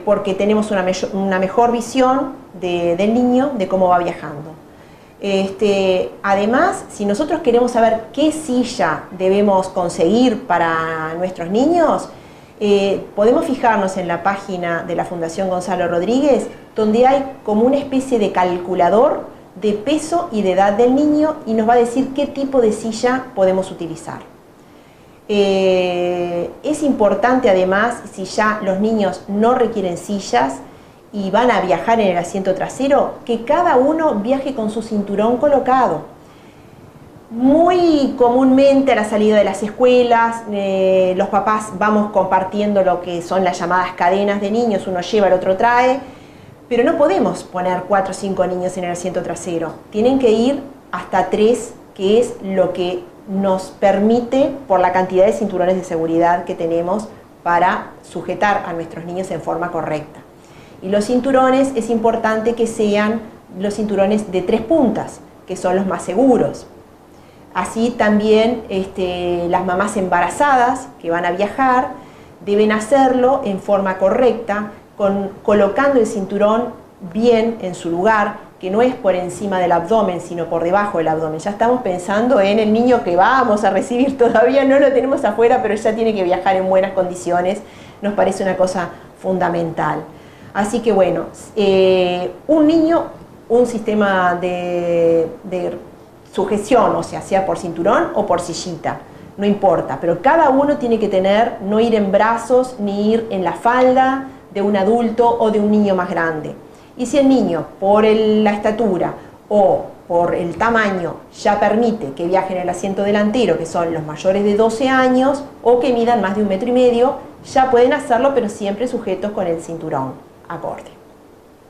porque tenemos una mejor visión del niño, de cómo va viajando. Además, si nosotros queremos saber qué silla debemos conseguir para nuestros niños, podemos fijarnos en la página de la Fundación Gonzalo Rodríguez, donde hay como una especie de calculador de peso y de edad del niño y nos va a decir qué tipo de silla podemos utilizar. Es importante además, si ya los niños no requieren sillas y van a viajar en el asiento trasero, que cada uno viaje con su cinturón colocado. Muy comúnmente a la salida de las escuelas, los papás vamos compartiendo lo que son las llamadas cadenas de niños, uno lleva, el otro trae, pero no podemos poner 4 o 5 niños en el asiento trasero. Tienen que ir hasta 3, que es lo que nos permite por la cantidad de cinturones de seguridad que tenemos para sujetar a nuestros niños en forma correcta. Y los cinturones es importante que sean los cinturones de 3 puntas, que son los más seguros. Así también las mamás embarazadas que van a viajar deben hacerlo en forma correcta, colocando el cinturón bien en su lugar, que no es por encima del abdomen, sino por debajo del abdomen. Ya estamos pensando en el niño que vamos a recibir, todavía no lo tenemos afuera, pero ya tiene que viajar en buenas condiciones. Nos parece una cosa fundamental. Así que bueno, un niño, un sistema de sujeción, o sea por cinturón o por sillita, no importa, pero cada uno tiene que tener, no ir en brazos ni ir en la falda de un adulto o de un niño más grande. Y si el niño, por la estatura o por el tamaño, ya permite que viaje en el asiento delantero, que son los mayores de 12 años, o que midan más de 1,5 metros, ya pueden hacerlo, pero siempre sujetos con el cinturón acorde.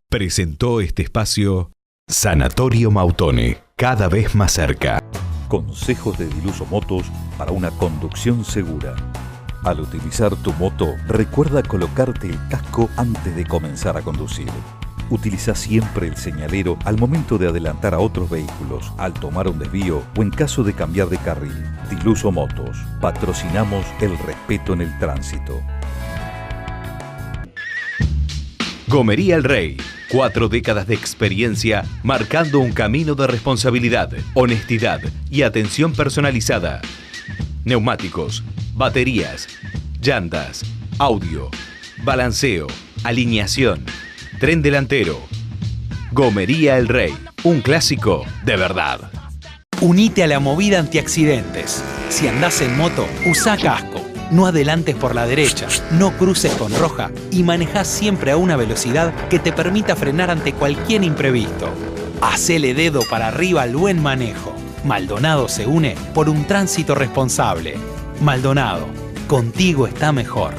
Presentó este espacio Sanatorio Mautone, cada vez más cerca. Consejos de Diluso Motos para una conducción segura. Al utilizar tu moto, recuerda colocarte el casco antes de comenzar a conducir. Utiliza siempre el señalero al momento de adelantar a otros vehículos, al tomar un desvío o en caso de cambiar de carril. Diluso Motos. Patrocinamos el respeto en el tránsito. Gomería El Rey. 4 décadas de experiencia marcando un camino de responsabilidad, honestidad y atención personalizada. Neumáticos, baterías, llantas, audio, balanceo, alineación, tren delantero. Gomería El Rey, un clásico de verdad. Unite a la movida antiaccidentes. Si andás en moto, usa casco. No adelantes por la derecha, no cruces con roja y manejá siempre a una velocidad que te permita frenar ante cualquier imprevisto. Hacele dedo para arriba al buen manejo. Maldonado se une por un tránsito responsable. Maldonado, contigo está mejor.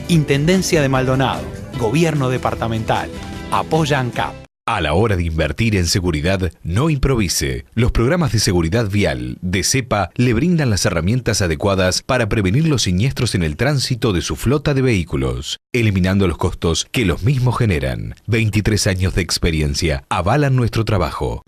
Intendencia de Maldonado, Gobierno Departamental. Apoya ANCAP. A la hora de invertir en seguridad, no improvise. Los programas de seguridad vial de CEPA le brindan las herramientas adecuadas para prevenir los siniestros en el tránsito de su flota de vehículos, eliminando los costos que los mismos generan. 23 años de experiencia avalan nuestro trabajo.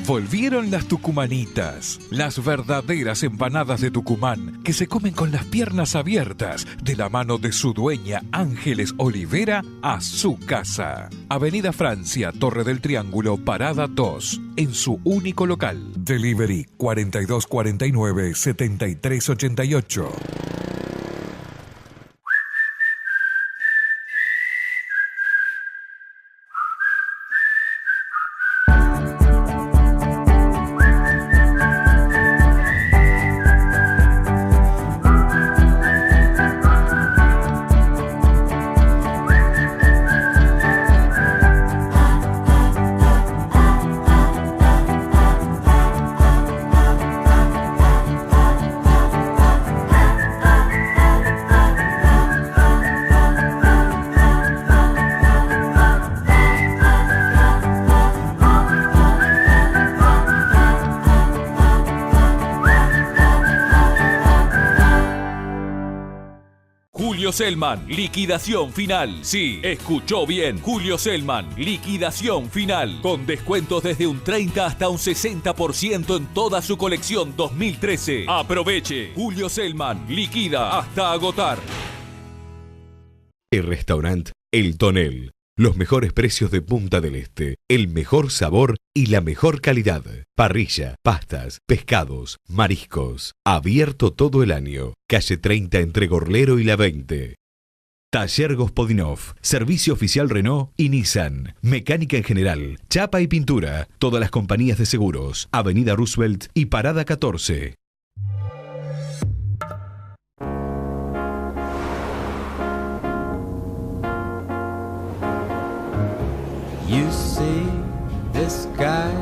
Volvieron las tucumanitas, las verdaderas empanadas de Tucumán que se comen con las piernas abiertas de la mano de su dueña Ángeles Olivera a su casa. Avenida Francia, Torre del Triángulo, Parada 2, en su único local. Delivery 4249-7388. Julio Selman, liquidación final. Sí, escuchó bien. Julio Selman, liquidación final. Con descuentos desde un 30 hasta un 60% en toda su colección 2013. Aproveche. Julio Selman, liquida hasta agotar. El restaurante El Tonel. Los mejores precios de Punta del Este, el mejor sabor y la mejor calidad. Parrilla, pastas, pescados, mariscos. Abierto todo el año. Calle 30 entre Gorlero y la 20. Taller Gospodinov, servicio oficial Renault y Nissan, mecánica en general, chapa y pintura, todas las compañías de seguros, Avenida Roosevelt y Parada 14. You see this guy's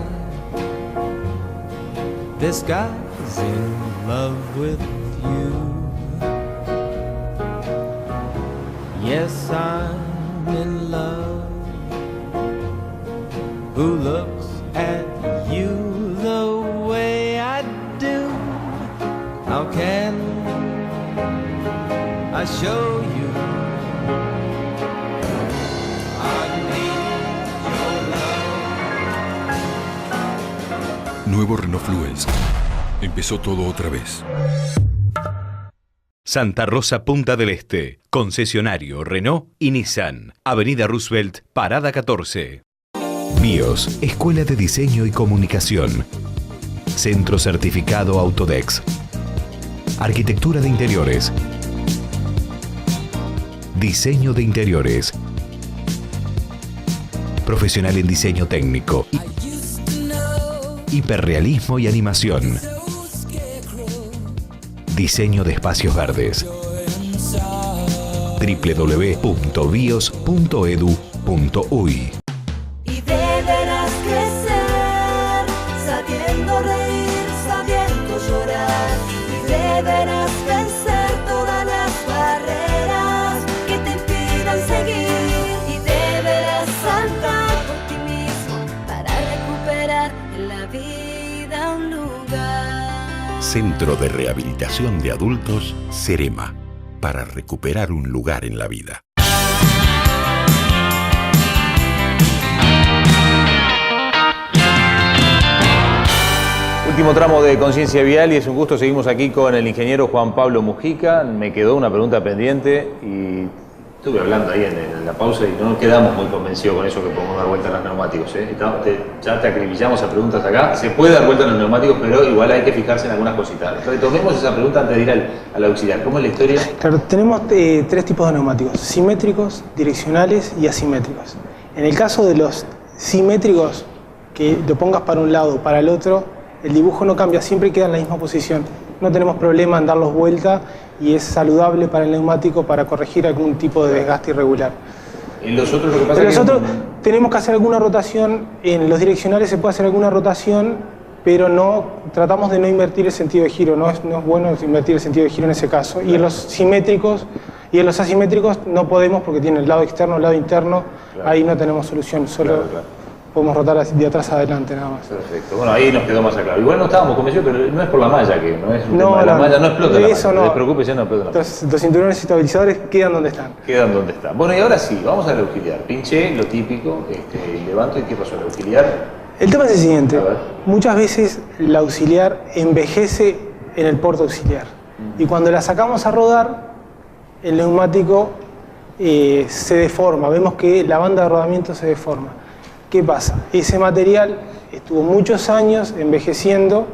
in love with you. Yes, I'm in love. Who looks at you the way I do? How can I show you? Nuevo Renault Fluence. Empezó todo otra vez. Santa Rosa, Punta del Este. Concesionario Renault y Nissan. Avenida Roosevelt, Parada 14. BIOS, Escuela de Diseño y Comunicación. Centro Certificado Autodex. Arquitectura de Interiores. Diseño de Interiores. Profesional en diseño técnico. Hiperrealismo y animación. Diseño de espacios verdes. www.bios.edu.uy. Y deberás crecer, sabiendo reír, sabiendo llorar. Y deberás vencer todas las barreras que te impidan seguir. Y deberás saltar por ti mismo para recuperar en la vida un lugar. Centro de Rehabilitación de Adultos, Cerema, para recuperar un lugar en la vida. Último tramo de Conciencia Vial y es un gusto. Seguimos aquí con el ingeniero Juan Pablo Mujica. Me quedó una pregunta pendiente y estuve hablando ahí en la pausa y no quedamos muy convencidos con eso que podemos dar vuelta a los neumáticos. Ya te acribillamos a preguntas acá. Se puede dar vuelta a los neumáticos, pero igual hay que fijarse en algunas cositas. Retomemos esa pregunta antes de ir al auxiliar. ¿Cómo es la historia? Claro, tenemos tres tipos de neumáticos: simétricos, direccionales y asimétricos. En el caso de los simétricos, que lo pongas para un lado o para el otro, el dibujo no cambia, siempre queda en la misma posición. No tenemos problema en darlos vuelta y es saludable para el neumático para corregir algún tipo de desgaste irregular. En los otros lo que pasa en es los que otros tenemos que hacer alguna rotación, en los direccionales se puede hacer alguna rotación, pero no tratamos de no invertir el sentido de giro, no es bueno invertir el sentido de giro en ese caso. Y en los simétricos y en los asimétricos no podemos porque tiene el lado externo, el lado interno, ahí no tenemos solución, solo podemos rotar de atrás a adelante nada más. Perfecto, bueno, ahí nos quedó más aclarado. Igual no estábamos convencidos, pero no es por la malla, que no es un tema de la malla, no explota la malla, no te preocupes, ya no explota la malla. Los cinturones estabilizadores quedan donde están. Quedan donde están. Bueno, y ahora sí, vamos al auxiliar. Pinché, lo típico, levanto, ¿y qué pasó el auxiliar? El tema es el siguiente, muchas veces el auxiliar envejece en el puerto auxiliar y cuando la sacamos a rodar, el neumático se deforma, vemos que la banda de rodamiento se deforma. ¿Qué pasa? Ese material estuvo muchos años envejeciendo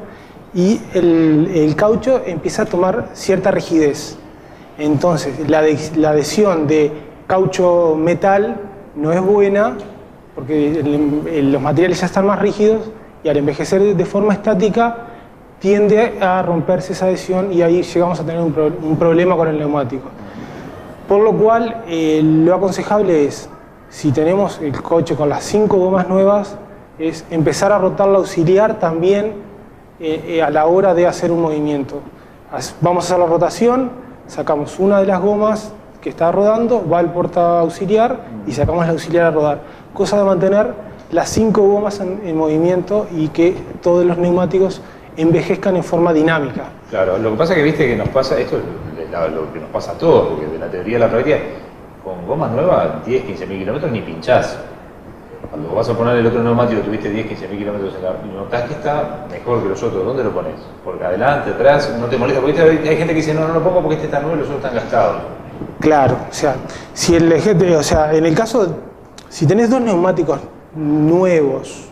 y el caucho empieza a tomar cierta rigidez. Entonces, la adhesión de caucho metal no es buena porque los materiales ya están más rígidos y al envejecer de forma estática tiende a romperse esa adhesión y ahí llegamos a tener un problema con el neumático. Por lo cual, lo aconsejable es, si tenemos el coche con las 5 gomas nuevas, es empezar a rotar la auxiliar también a la hora de hacer un movimiento. Vamos a hacer la rotación, sacamos una de las gomas que está rodando, va al porta auxiliar y sacamos la auxiliar a rodar. Cosa de mantener las 5 gomas en movimiento y que todos los neumáticos envejezcan en forma dinámica. Claro, lo que pasa es que viste que nos pasa, esto lo que nos pasa a todos, porque de la teoría a la práctica, con gomas nuevas, 10, 15 mil kilómetros ni pinchás. Cuando vas a poner el otro neumático, tuviste 10, 15 mil kilómetros y notás que está mejor que los otros, ¿dónde lo pones? Porque adelante, atrás, no te molesta, porque hay gente que dice, no lo pongo porque este está nuevo y los otros están gastados. Claro, o sea, si en el caso, si tenés 2 neumáticos nuevos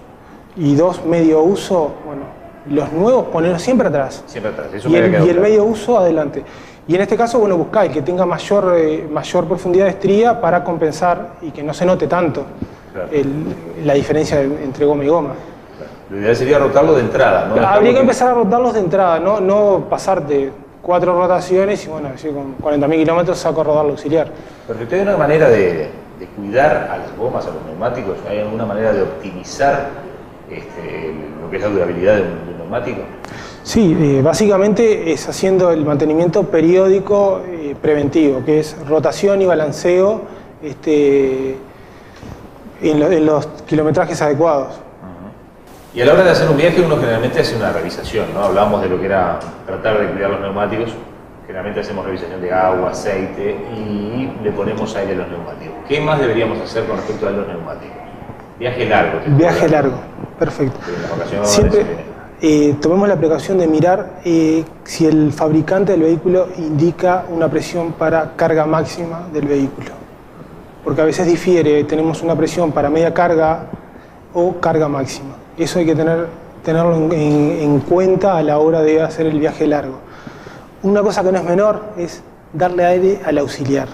y 2 medio uso, bueno, los nuevos ponerlos siempre atrás. Siempre atrás, eso y me había quedado el claro. medio uso adelante. Y en este caso, bueno, buscá el que tenga mayor profundidad de estría para compensar y que no se note tanto la diferencia entre goma y goma. Claro. Lo ideal sería rotarlo de entrada, ¿no? Habría que empezar a rotarlos de entrada, no pasarte 4 rotaciones y bueno, así con 40.000 kilómetros saco a rodar el auxiliar. Perfecto. ¿Hay una manera de cuidar a las gomas, a los neumáticos? ¿Hay alguna manera de optimizar lo que es la durabilidad de un neumático? Sí, básicamente es haciendo el mantenimiento periódico preventivo, que es rotación y balanceo en los kilometrajes adecuados. Y a la hora de hacer un viaje uno generalmente hace una revisación, ¿no? Hablábamos de lo que era tratar de cuidar los neumáticos. Generalmente hacemos revisación de agua, aceite y le ponemos aire a los neumáticos. ¿Qué más deberíamos hacer con respecto a los neumáticos? Viaje largo. Viaje largo, perfecto. Siempre tomemos la precaución de mirar si el fabricante del vehículo indica una presión para carga máxima del vehículo. Porque a veces difiere, tenemos una presión para media carga o carga máxima. Eso hay que tenerlo en cuenta a la hora de hacer el viaje largo. Una cosa que no es menor es darle aire al auxiliar.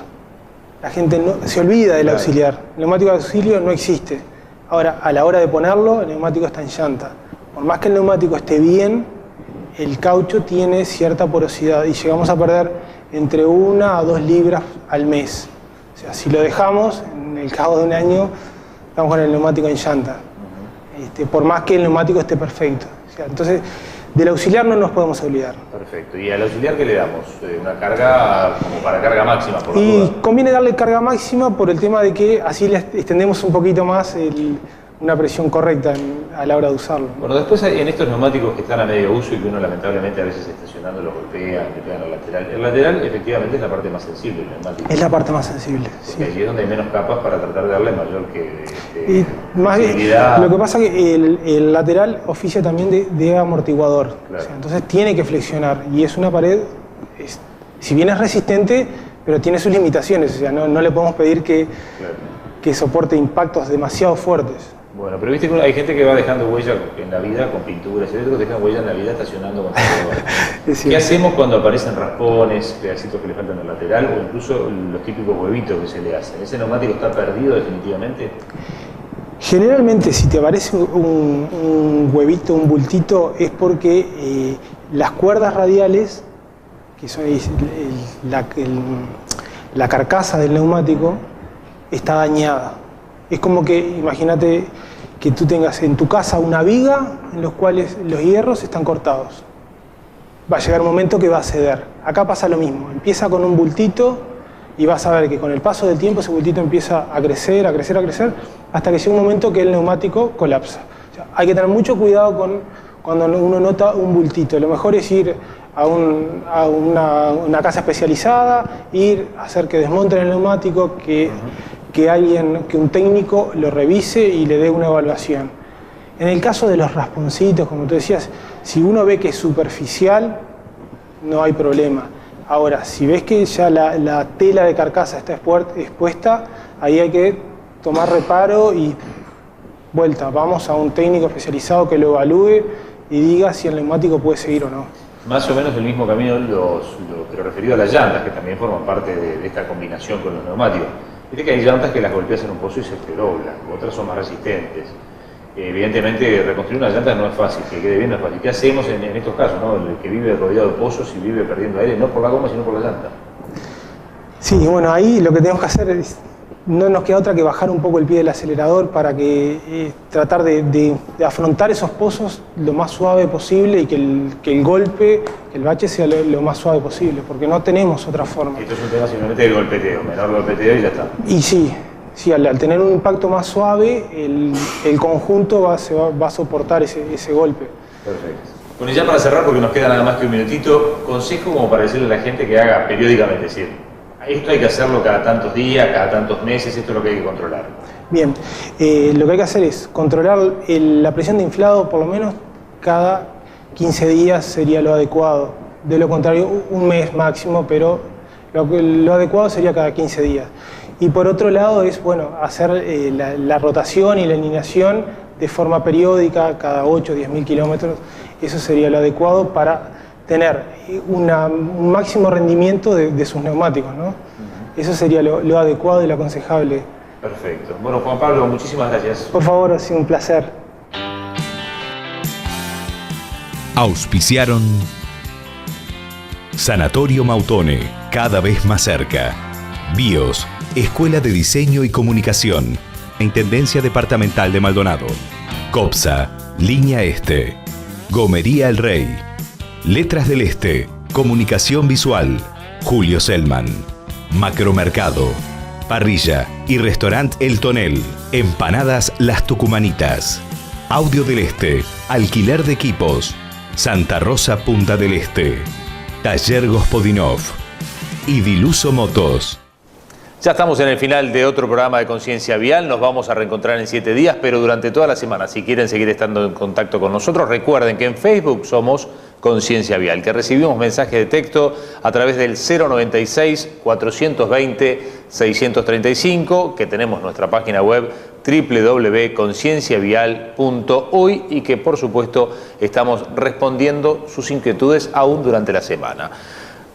La gente se olvida del auxiliar. El neumático de auxilio no existe. Ahora, a la hora de ponerlo, el neumático está en llanta. Por más que el neumático esté bien, el caucho tiene cierta porosidad y llegamos a perder entre 1 a 2 libras al mes. O sea, si lo dejamos, en el cabo de un año, estamos con el neumático en llanta. Por más que el neumático esté perfecto. O sea, entonces, del auxiliar no nos podemos olvidar. Perfecto. ¿Y al auxiliar qué le damos? ¿Una carga como para carga máxima? Por y conviene darle carga máxima por el tema de que así le extendemos un poquito más una presión correcta a la hora de usarlo. Bueno, después en estos neumáticos que están a medio uso y que uno lamentablemente a veces estacionando los golpea, le pegan al lateral. El lateral efectivamente es la parte más sensible del neumático. Es la parte más sensible, sí. Allí es donde hay menos capas para tratar de darle mayor más bien, lo que pasa es que el lateral oficia también de amortiguador. Claro. O sea, entonces tiene que flexionar y es una pared, si bien es resistente, pero tiene sus limitaciones. O sea, no le podemos pedir que soporte impactos demasiado fuertes. Bueno, pero viste que hay gente que va dejando huella en la vida con pinturas, y otros dejan huella en la vida estacionando con todo. ¿Qué hacemos cuando aparecen raspones, pedacitos que le faltan al lateral o incluso los típicos huevitos que se le hacen? ¿Ese neumático está perdido definitivamente? Generalmente si te aparece un huevito, un bultito, es porque las cuerdas radiales, que son la carcasa del neumático, está dañada. Es como que, imagínate que tú tengas en tu casa una viga en los cuales los hierros están cortados. Va a llegar un momento que va a ceder. Acá pasa lo mismo, empieza con un bultito y vas a ver que con el paso del tiempo ese bultito empieza a crecer, a crecer, a crecer, hasta que llega un momento que el neumático colapsa. O sea, hay que tener mucho cuidado cuando uno nota un bultito. Lo mejor es ir a una casa especializada, ir a hacer que desmonten el neumático, que un técnico lo revise y le dé una evaluación. En el caso de los rasponcitos, como tú decías, si uno ve que es superficial, no hay problema. Ahora, si ves que ya la tela de carcasa está expuesta, ahí hay que tomar reparo y vuelta. Vamos a un técnico especializado que lo evalúe y diga si el neumático puede seguir o no. Más o menos el mismo camino pero referido a las llantas, que también forman parte de esta combinación con los neumáticos. Viste que hay llantas que las golpeas en un pozo y se te doblan, otras son más resistentes. Evidentemente reconstruir una llanta no es fácil, que quede bien no es fácil. ¿Qué hacemos en estos casos, ¿no? El que vive rodeado de pozos y vive perdiendo aire, no por la goma sino por la llanta? Sí, bueno, ahí lo que tenemos que hacer es, no nos queda otra que bajar un poco el pie del acelerador para que tratar de afrontar esos pozos lo más suave posible y que el golpe, que el bache sea lo más suave posible, porque no tenemos otra forma. Esto es un tema simplemente del golpeteo, menor golpeteo y ya está. Y sí, al tener un impacto más suave, el conjunto va a soportar ese golpe. Perfecto. Bueno, y ya para cerrar, porque nos queda nada más que un minutito, consejo como para decirle a la gente que haga periódicamente, es decir, esto hay que hacerlo cada tantos días, cada tantos meses, esto es lo que hay que controlar. Bien, lo que hay que hacer es controlar la presión de inflado por lo menos cada 15 días sería lo adecuado. De lo contrario, un mes máximo, pero lo adecuado sería cada 15 días. Y por otro lado es, bueno, hacer la rotación y la alineación de forma periódica, cada 8 o 10 mil kilómetros. Eso sería lo adecuado para tener un máximo rendimiento de sus neumáticos, ¿no? Eso sería lo adecuado y lo aconsejable. Perfecto. Bueno, Juan Pablo, muchísimas gracias. Por favor, ha sido un placer. Auspiciaron Sanatorio Mautone, cada vez más cerca. BIOS, Escuela de Diseño y Comunicación, Intendencia Departamental de Maldonado. COPSA, Línea Este. Gomería El Rey. Letras del Este, Comunicación Visual, Julio Selman. Macromercado, Parrilla y Restaurant El Tonel, Empanadas Las Tucumanitas. Audio del Este, Alquiler de Equipos, Santa Rosa Punta del Este. Taller Gospodinov y Diluso Motos. Ya estamos en el final de otro programa de Conciencia Vial. Nos vamos a reencontrar en 7 días, pero durante toda la semana, si quieren seguir estando en contacto con nosotros, recuerden que en Facebook somos Conciencia Vial, que recibimos mensajes de texto a través del 096-420-635, que tenemos nuestra página web www.concienciavial.uy y que por supuesto estamos respondiendo sus inquietudes aún durante la semana.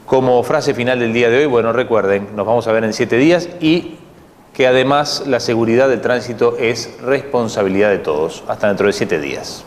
Como frase final del día de hoy, bueno, recuerden, nos vamos a ver en 7 días y que además la seguridad del tránsito es responsabilidad de todos. Hasta dentro de 7 días.